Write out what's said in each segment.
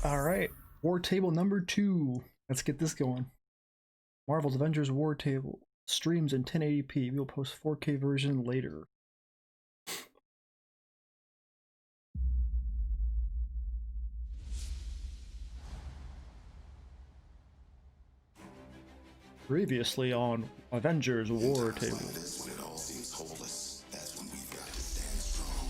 All right, War Table number 2. Let's get this going. Marvel's Avengers War Table streams in 1080p. We'll post 4K version later. Previously on Avengers War Table. When it all seems hopeless, that's when we've got to stand strong.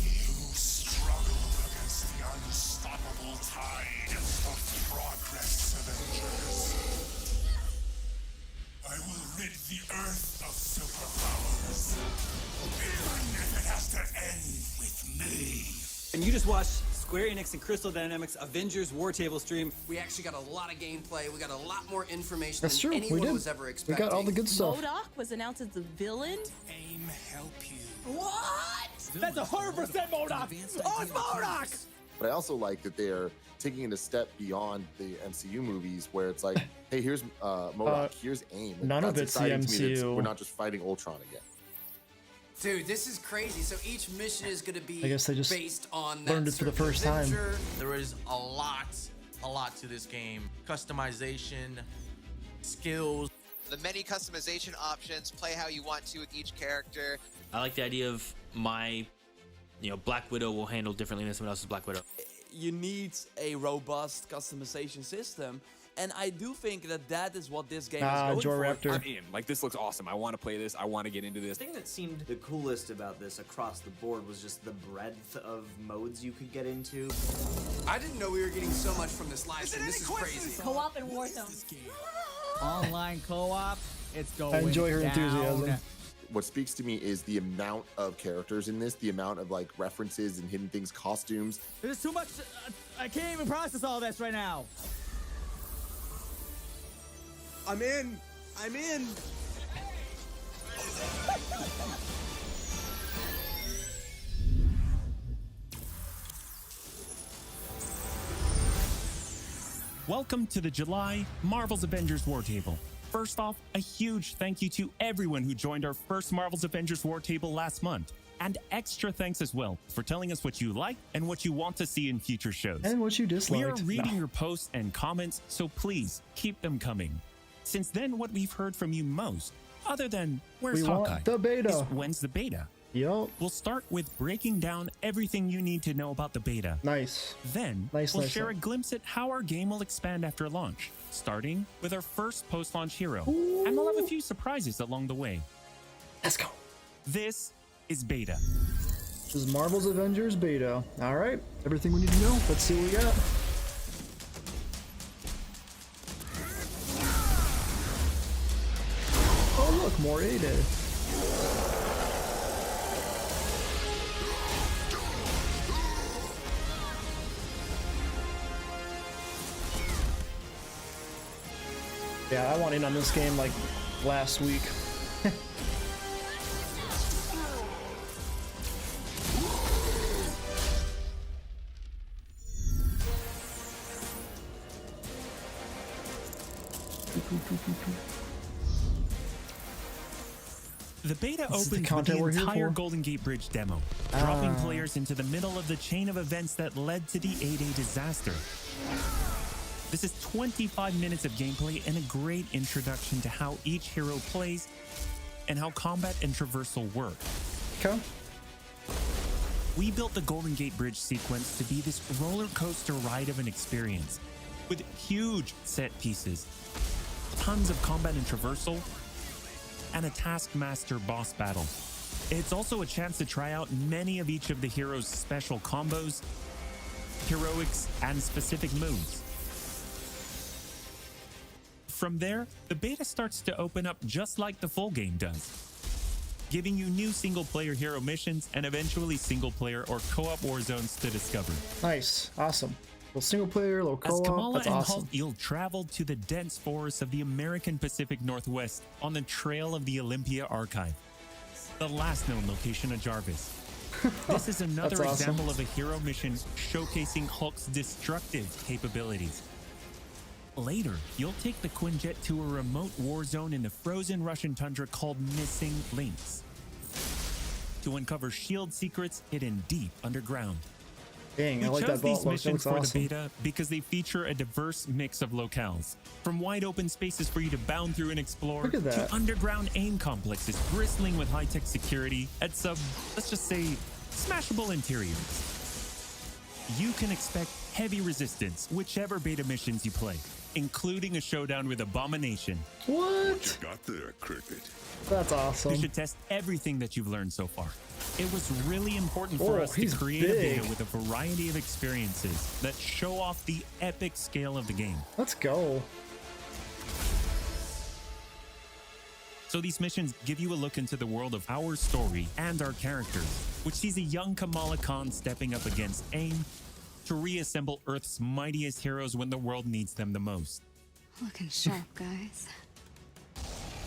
You struggle against the unstoppable tide of progress, Avengers. I will rid the Earth of superpowers, even if it has to end with me. And you just watched Square Enix and Crystal Dynamics Avengers War Table stream. We actually got a lot of gameplay. We got a lot more information That's than true. anyone was ever We expecting. got all the good stuff. MODOK was announced as the villain. Aim help you. What? That's 100% MODOK! Oh, it's MODOK! But I also like that they're taking it a step beyond the MCU movies, where it's like, hey, here's MODOK, here's AIM. None of That's it's the exciting to me that MCU. we're not just fighting Ultron again. Dude, this is crazy. So each mission is going to be I guess they just based on learned that it for the certain first time. Avenger. There is a lot to this game. Customization, skills. The many customization options, play how you want to with each character. I like the idea of Black Widow will handle differently than someone else's Black Widow. You need a robust customization system, and I do think that is what this game is going Joy for. Raptor. I'm in. Like, this looks awesome. I want to play this. I want to get into this. The thing that seemed the coolest about this across the board was just the breadth of modes you could get into. I didn't know we were getting so much from this live stream. This is crazy. Co-op and Warzone. Online co-op, it's going I enjoy her enthusiasm. What speaks to me is the amount of characters in this, the amount of like references and hidden things, costumes. There's too much. I can't even process all this right now. I'm in. I'm in. Welcome to the July Marvel's Avengers War Table. First off, a huge thank you to everyone who joined our first Marvel's Avengers War Table last month. And extra thanks as well for telling us what you like and what you want to see in future shows. And what you disliked. We are reading your posts and comments, so please keep them coming. Since then, what we've heard from you most, other than where's We Hawkeye, want the beta. is when's the beta? Yup. We'll start with breaking down everything you need to know about the beta. Nice. Then, Nice, we'll nice, share nice. a glimpse at how our game will expand after launch, starting with our first post-launch hero. Ooh. And we'll have a few surprises along the way. Let's go. This is beta. This is Marvel's Avengers beta. All right. Everything we need to know. Let's see what we got. Oh, look, more A-Day. Yeah, I went in on this game like last week. The beta This is the opens with content the we're here entire for. Golden Gate Bridge demo, dropping players into the middle of the chain of events that led to the A-Day disaster. This is 25 minutes of gameplay and a great introduction to how each hero plays and how combat and traversal work. Okay. We built the Golden Gate Bridge sequence to be this roller coaster ride of an experience, with huge set pieces, tons of combat and traversal, and a Taskmaster boss battle. It's also a chance to try out many of each of the heroes' special combos, heroics, and specific moves. From there, the beta starts to open up just like the full game does, giving you new single-player hero missions and eventually single-player or co-op war zones to discover. Nice. Awesome. Little single player, little As co-op. Kamala That's and awesome. Hulk, you'll travel to the dense forests of the American Pacific Northwest on the trail of the Olympia Archive, the last known location of Jarvis. This is another That's awesome. example of a hero mission showcasing Hulk's destructive capabilities. Later, you'll take the Quinjet to a remote war zone in the frozen Russian tundra called Missing Links. to uncover shield secrets hidden deep underground. Dang, I We like chose that vault. these That missions looks for awesome. the beta because they feature a diverse mix of locales. From wide open spaces for you to bound through and explore, Look at that. to underground aim complexes bristling with high-tech security at some, let's just say, smashable interiors. You can expect heavy resistance whichever beta missions you play, including a showdown with Abomination. What? Got there, Cricket. That's awesome. You should test everything that you've learned so far. It was really important for us to he's create a big. beta with a variety of experiences that show off the epic scale of the game. Let's go. So these missions give you a look into the world of our story and our characters, which sees a young Kamala Khan stepping up against AIM to reassemble Earth's mightiest heroes when the world needs them the most. Looking sharp, guys.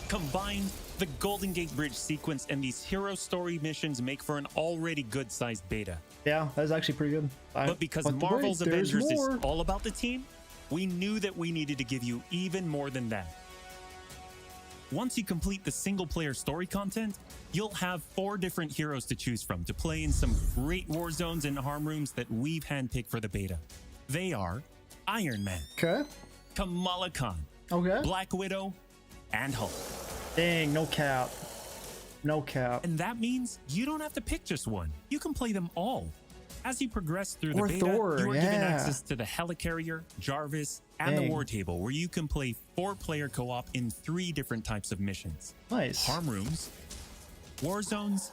Combined, the Golden Gate Bridge sequence and these hero story missions make for an already good-sized beta. Yeah, that's actually pretty good. But because wait, Marvel's there's Avengers more. is all about the team, we knew that we needed to give you even more than that. Once you complete the single-player story content, you'll have 4 different heroes to choose from to play in some great war zones and harm rooms that we've handpicked for the beta. They are Iron Man, Okay. Kamala Khan, Okay. Black Widow, and Hulk. Dang, no cap. No cap. And that means you don't have to pick just one. You can play them all. As you progress through the Or beta, Thor, you are given yeah. access to the Helicarrier, Jarvis, and the Dang. War Table, where you can play 4-player co-op in 3 different types of missions. Nice. Harm rooms, war zones,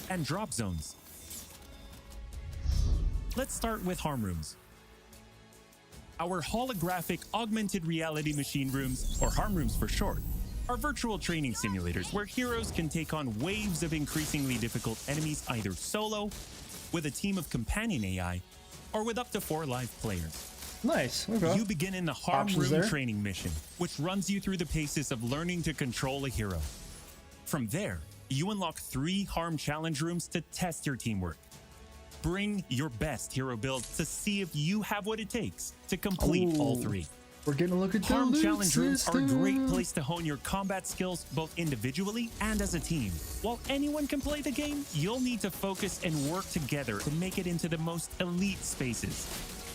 and drop zones. Let's start with harm rooms. Our holographic augmented reality machine rooms, or harm rooms for short, are virtual training simulators where heroes can take on waves of increasingly difficult enemies either solo, with a team of companion AI, or with up to 4 live players. Nice. Okay. You begin in the harm Options room there. training mission, which runs you through the paces of learning to control a hero. From there, you unlock 3 harm challenge rooms to test your teamwork. Bring your best hero build to see if you have what it takes to complete all Ooh. 3. We're getting a look at the Harm loot challenge rooms are a great system. place to hone your combat skills both individually and as a team. While anyone can play the game, you'll need to focus and work together to make it into the most elite spaces.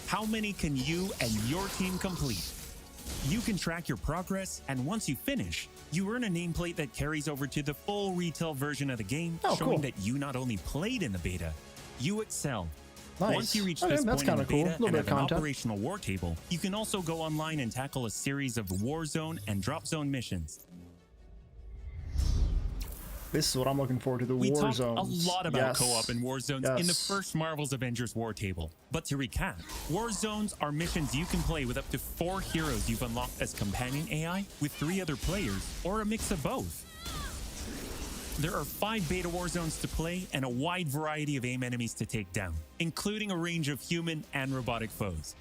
How many can you and your team complete? You can track your progress, and once you finish, you earn a nameplate that carries over to the full retail version of the game, Oh, showing cool. that you not only played in the beta, you excel. Nice. Once you reach Okay, this that's point in the kinda cool. beta Little and bit have of an content. operational war table, you can also go online and tackle a series of war zone and drop zone missions. This is what I'm looking forward to, the We war talked zones. a lot about Yes. co-op and war zones in the Yes. first Marvel's Avengers war table. But to recap, war zones are missions you can play with up to 4 heroes you've unlocked as companion AI with 3 other players, or a mix of both. There are 5 beta war zones to play and a wide variety of AIM enemies to take down, including a range of human and robotic foes.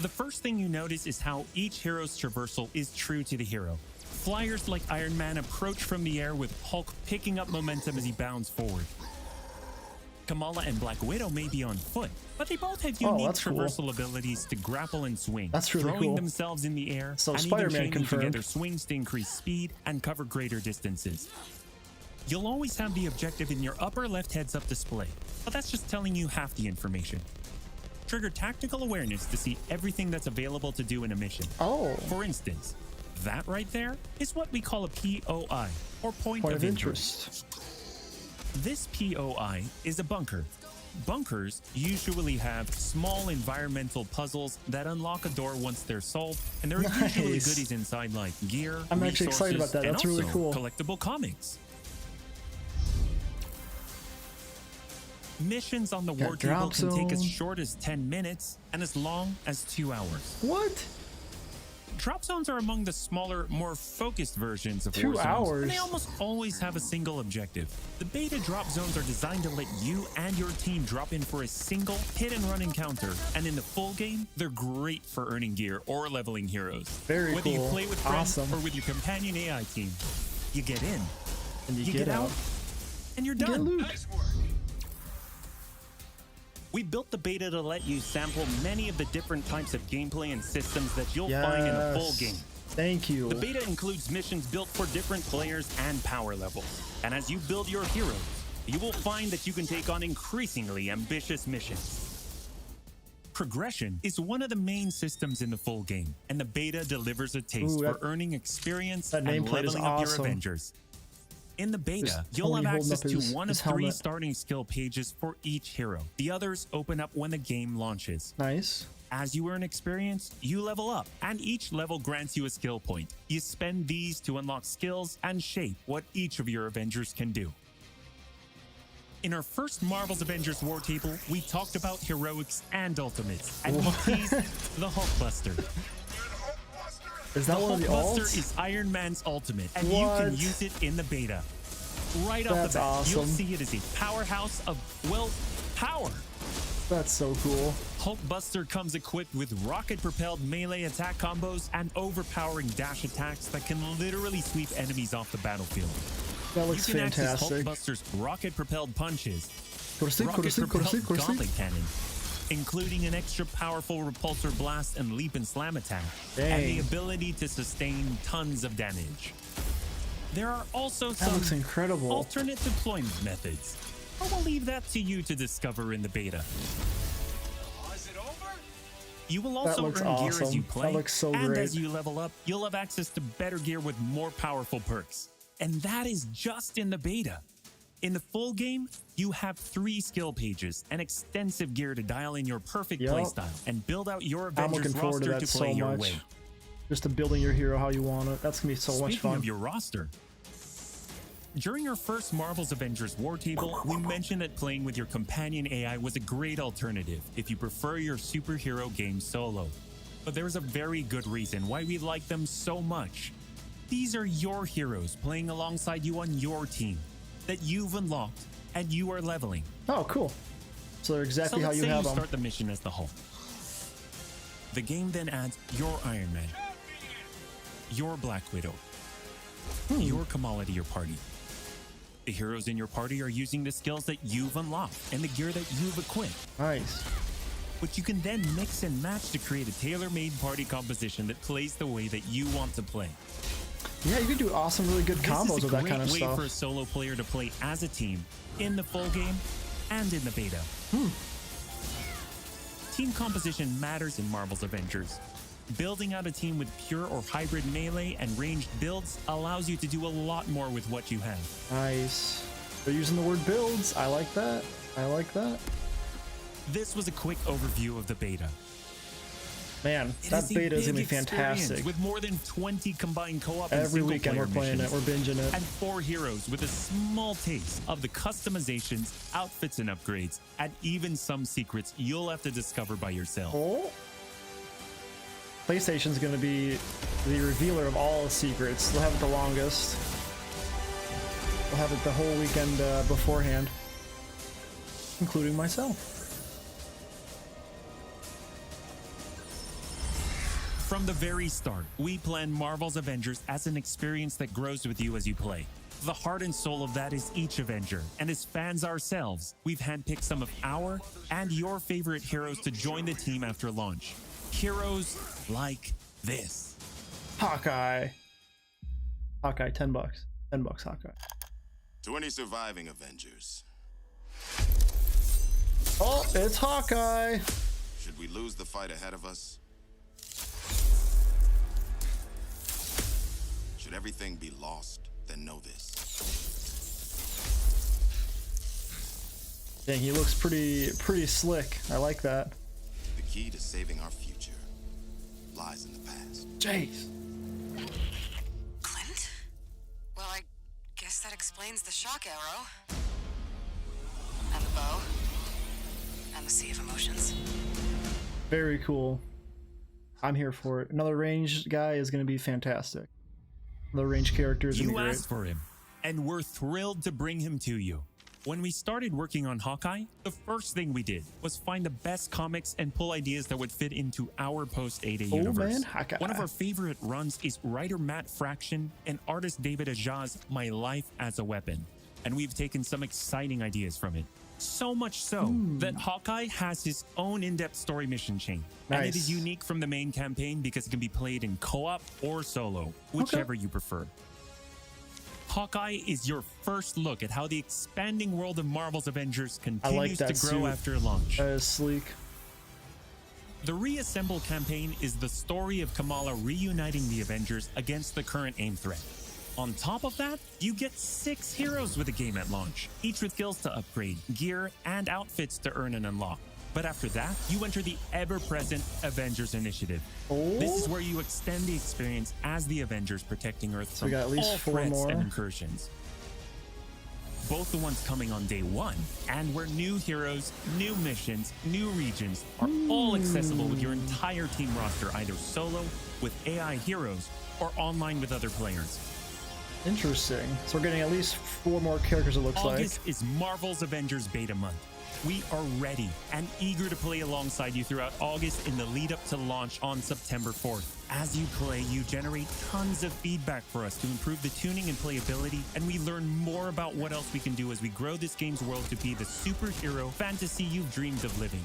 The first thing you notice is how each hero's traversal is true to the hero. Flyers like Iron Man approach from the air with Hulk picking up momentum as he bounds forward. Kamala and Black Widow may be on foot, but they both have unique that's cool. traversal abilities to grapple and swing, That's really throwing cool. themselves in the air, So and Spider-Man even chaining confirmed. together swings to increase speed and cover greater distances. You'll always have the objective in your upper left heads-up display, but that's just telling you half the information. Trigger tactical awareness to see everything that's available to do in a mission. Oh. For instance, that right there is what we call a POI, or point of interest. This POI is a bunker. Bunkers usually have small environmental puzzles that unlock a door once they're solved, and there are usually Nice. goodies inside like gear, I'm actually excited about resources, that. and That's really also cool. collectible comics. Missions on the Got war table drop can take as zone. short as 10 minutes and as long as 2 hours. What? Drop zones are among the smaller, more focused versions of 2 war zones, hours? and they almost always have a single objective. The beta drop zones are designed to let you and your team drop in for a single hit-and-run encounter, and in the full game, they're great for earning gear or leveling heroes. Very Whether cool. you play with friends Awesome. or with your companion AI team, you get in, And you get get out, out. and you're You get done. loot. We built the beta to let you sample many of the different types of gameplay and systems that you'll find in a full Yes. game. Thank you. The beta includes missions built for different players and power levels. And as you build your heroes, you will find that you can take on increasingly ambitious missions. Progression is one of the main systems in the full game, and the beta delivers a taste for earning experience and leveling up your Avengers. In the beta, you'll have access to one of 3 starting skill pages for each hero. The others open up when the game launches. Nice. As you earn experience, you level up, and each level grants you a skill point. You spend these to unlock skills and shape what each of your Avengers can do. In our first Marvel's Avengers War Table, we talked about heroics and ultimates, and we teased the Hulkbuster. Is that one of the ults? The Hulkbuster is Iron Man's ultimate, and you can use it in the beta. Right off the bat, you'll see it as a powerhouse of, well, power. That's so cool. Hulkbuster comes equipped with rocket-propelled melee attack combos and overpowering dash attacks that can literally sweep enemies off the battlefield. That looks fantastic. Access Hulkbuster's rocket-propelled punches, rocket-propelled gauntlet cannon, including an extra powerful repulsor blast and leap and slam attack, and the ability to sustain tons of damage. There are also some alternate deployment methods. I will leave that to you to discover in the beta. You will also earn gear as you play, and as you level up, you'll have access to better gear with more powerful perks. And that is just in the beta. In the full game, you have 3 skill pages and extensive gear to dial in your perfect playstyle and build out your Avengers roster to play your way. Just to building your hero how you want it. That's gonna be so much fun. Speaking of your roster, during our first Marvel's Avengers War Table, we mentioned that playing with your companion AI was a great alternative if you prefer your superhero game solo. But there's a very good reason why we like them so much. These are your heroes playing alongside you on your team that you've unlocked and you are leveling. Oh, cool. So they're exactly how you have them. Start the mission as the Hulk. The game then adds your Iron Man, your Black Widow, your Kamala to your party. The heroes in your party are using the skills that you've unlocked and the gear that you've equipped. Nice. Which you can then mix and match to create a tailor-made party composition that plays the way that you want to play. Yeah, you can do awesome, really good combos with that kind of stuff. This is a great way for a stuff. solo player to play as a team in the full game and in the beta. Team composition matters in Marvel's Avengers. Building out a team with pure or hybrid melee and ranged builds allows you to do a lot more with what you have. Nice. They're using the word builds. I like that. I like that. This was a quick overview of the beta. Man, that beta is going to be fantastic. With more than 20 combined co-op Every weekend we're playing it, we're binging it. And 4 heroes with a small taste of the customizations, outfits and upgrades, and even some secrets you'll have to discover by yourself. Oh. PlayStation's going to be the revealer of all the secrets. They'll have it the longest. They'll have it the whole weekend beforehand, including myself. From the very start, we planned Marvel's Avengers as an experience that grows with you as you play. The heart and soul of that is each Avenger, and as fans ourselves, we've handpicked some of our and your favorite heroes to join the team after launch. Heroes like this. Hawkeye. Hawkeye, $10. $10 Hawkeye. To any surviving Avengers. Oh, it's Hawkeye. Should we lose the fight ahead of us? Should everything be lost, then know this. Dang, he looks pretty slick. I like that. The key to saving our future lies in the past. Jeez. Clint? Well, I guess that explains the shock arrow. And the bow. And the sea of emotions. Very cool. I'm here for it. Another ranged guy is going to be fantastic. The range character is going to be great. You asked for him, and we're thrilled to bring him to you. When we started working on Hawkeye, the first thing we did was find the best comics and pull ideas that would fit into our post-8A universe. Man, Hawkeye. One of our favorite runs is writer Matt Fraction and artist David Aja's My Life as a Weapon. and we've taken some exciting ideas from it. So much so that Hawkeye has his own in-depth story mission chain. And it is Nice. unique from the main campaign because it can be played in co-op or solo, whichever you prefer. Hawkeye is your first look at how the expanding world of Marvel's Avengers continues to grow after launch. That is sleek. The Reassemble campaign is the story of Kamala reuniting the Avengers against the current AIM threat. On top of that, you get 6 heroes with the game at launch, each with skills to upgrade, gear, and outfits to earn and unlock. But after that, you enter the ever-present Avengers Initiative. This is where you extend the experience as the Avengers, protecting Earth we from got at least all 4 threats more. and incursions. Both the ones coming on day 1, and where new heroes, new missions, new regions are all accessible with your entire team roster, either solo, with AI heroes, or online with other players. Interesting. So we're getting at least 4 more characters, it looks August is Marvel's Avengers Beta Month. We are ready and eager to play alongside you throughout August in the lead up to launch on September 4th. As you play, you generate tons of feedback for us to improve the tuning and playability, and we learn more about what else we can do as we grow this game's world to be the superhero fantasy you've dreamed of living.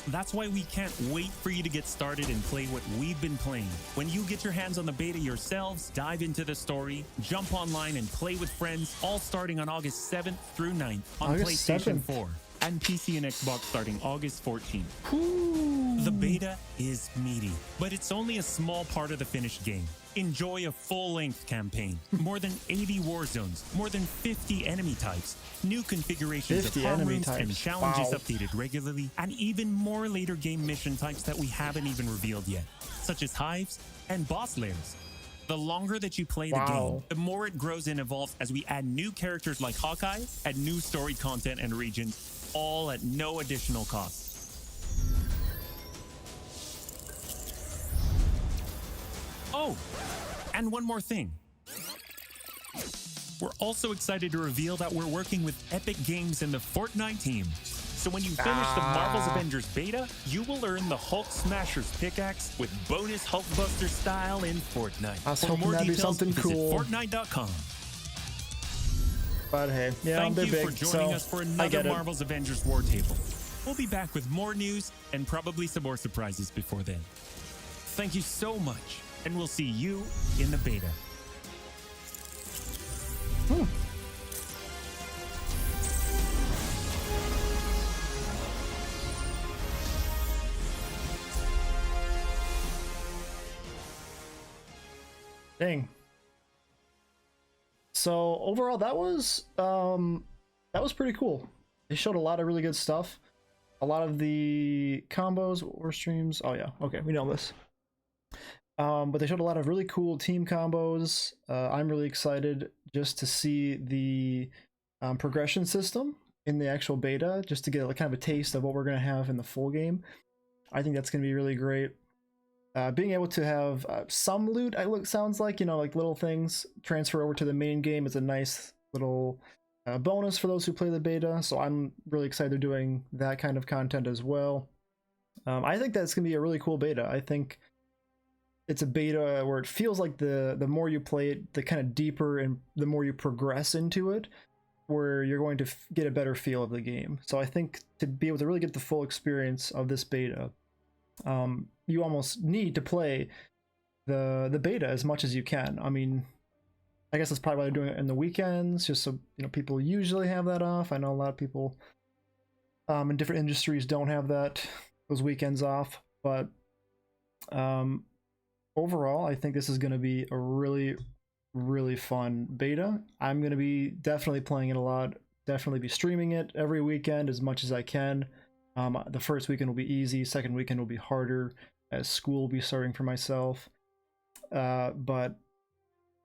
That's why we can't wait for you to get started and play what we've been playing. When you get your hands on the beta yourselves, dive into the story, jump online and play with friends, all starting on August 7th through 9th on August PlayStation 7th. 4 and PC and Xbox starting August 14th. The beta is meaty, but it's only a small part of the finished game. Enjoy a full-length campaign, more than 80 war zones, more than 50 enemy types, new configurations of 50 farm enemy rooms and types. challenges Wow. updated regularly, and even more later game mission types that we haven't even revealed yet, such as hives and boss lairs. The longer that you play the game, the more it grows and evolves as we add new characters like Hawkeye, add new story content and regions, all at no additional cost. Oh, and one more thing. We're also excited to reveal that we're working with Epic Games and the Fortnite team. So when you finish the Marvel's Avengers beta, you will earn the Hulk Smasher's pickaxe with bonus Hulkbuster style in Fortnite. I was For hoping more that'd be details, something visit cool. Fortnite.com. But hey, yeah, Thank they're you big, for joining so us for I another get it. Marvel's Avengers War Table. We'll be back with more news and probably some more surprises before then. Thank you so much, and we'll see you in the beta. Dang. So overall, that was pretty cool. They showed a lot of really good stuff. A lot of the combos or streams. Oh yeah, okay, we know this. But they showed a lot of really cool team combos. I'm really excited just to see the progression system in the actual beta, just to get like, kind of a taste of what we're gonna have in the full game. I think that's gonna be really great. Being able to have some loot, sounds like, like little things transfer over to the main game is a nice little bonus for those who play the beta. So I'm really excited they're doing that kind of content as well. I think that's gonna be a really cool beta. I think it's a beta where it feels like the more you play it, the kind of deeper and the more you progress into it, where you're going to get a better feel of the game. So I think to be able to really get the full experience of this beta, you almost need to play the beta as much as you can. I mean, I guess that's probably why they're doing it in the weekends, just so people usually have that off. I know a lot of people in different industries don't have those weekends off, but overall, I think this is going to be a really, really fun beta. I'm going to be definitely playing it a lot, definitely be streaming it every weekend as much as I can. The first weekend will be easy, second weekend will be harder, as school will be starting for myself. But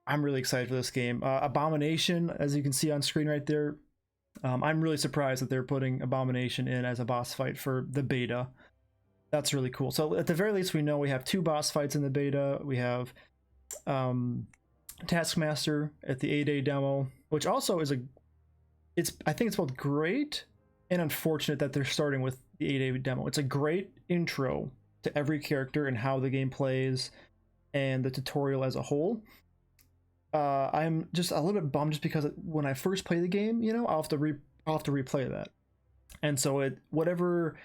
I'm really excited for this game. Abomination, as you can see on screen right there, I'm really surprised that they're putting Abomination in as a boss fight for the beta. That's really cool. So at the very least, we know we have 2 boss fights in the beta. We have Taskmaster at the 8-day demo, which also is I think it's both great and unfortunate that they're starting with the 8-day demo. It's a great intro to every character and how the game plays and the tutorial as a whole. I'm just a little bit bummed just because when I first play the game, you know, I'll have to replay that. And so whatever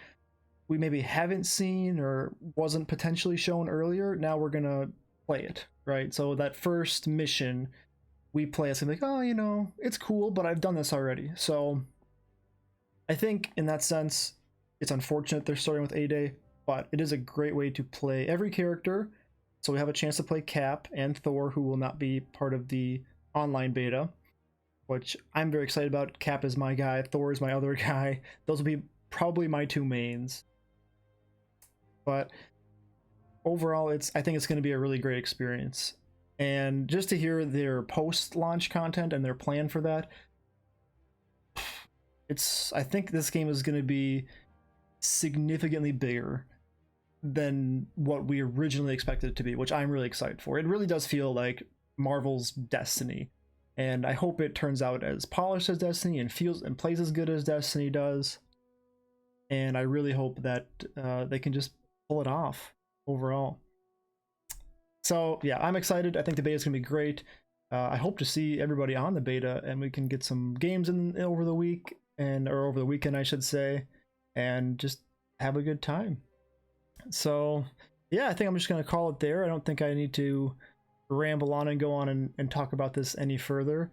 we maybe haven't seen or wasn't potentially shown earlier, now we're gonna play it, right? So that first mission we play, it's like, oh, you know, it's cool, but I've done this already. So I think in that sense, it's unfortunate they're starting with A-Day, but it is a great way to play every character. So we have a chance to play Cap and Thor, who will not be part of the online beta, which I'm very excited about. Cap is my guy, Thor is my other guy. Those will be probably my two mains. But overall, I think it's going to be a really great experience. And just to hear their post-launch content and their plan for that, I think this game is going to be significantly bigger than what we originally expected it to be, which I'm really excited for. It really does feel like Marvel's Destiny, and I hope it turns out as polished as Destiny and feels and plays as good as Destiny does. And I really hope that they can just pull it off overall. So yeah, I'm excited. I think the beta is gonna be great. I hope to see everybody on the beta, and we can get some games in over the week or over the weekend, I should say, and just have a good time. So yeah, I think I'm just gonna call it there. I don't think I need to ramble on and go on and talk about this any further,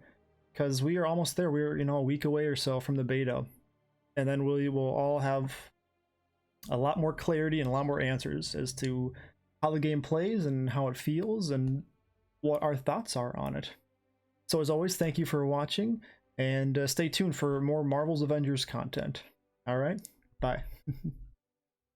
because we are almost there. We're, you know, a week away or so from the beta, and then we will all have a lot more clarity and a lot more answers as to how the game plays and how it feels and what our thoughts are on it. So as always, thank you for watching, and stay tuned for more Marvel's Avengers content. All right, bye.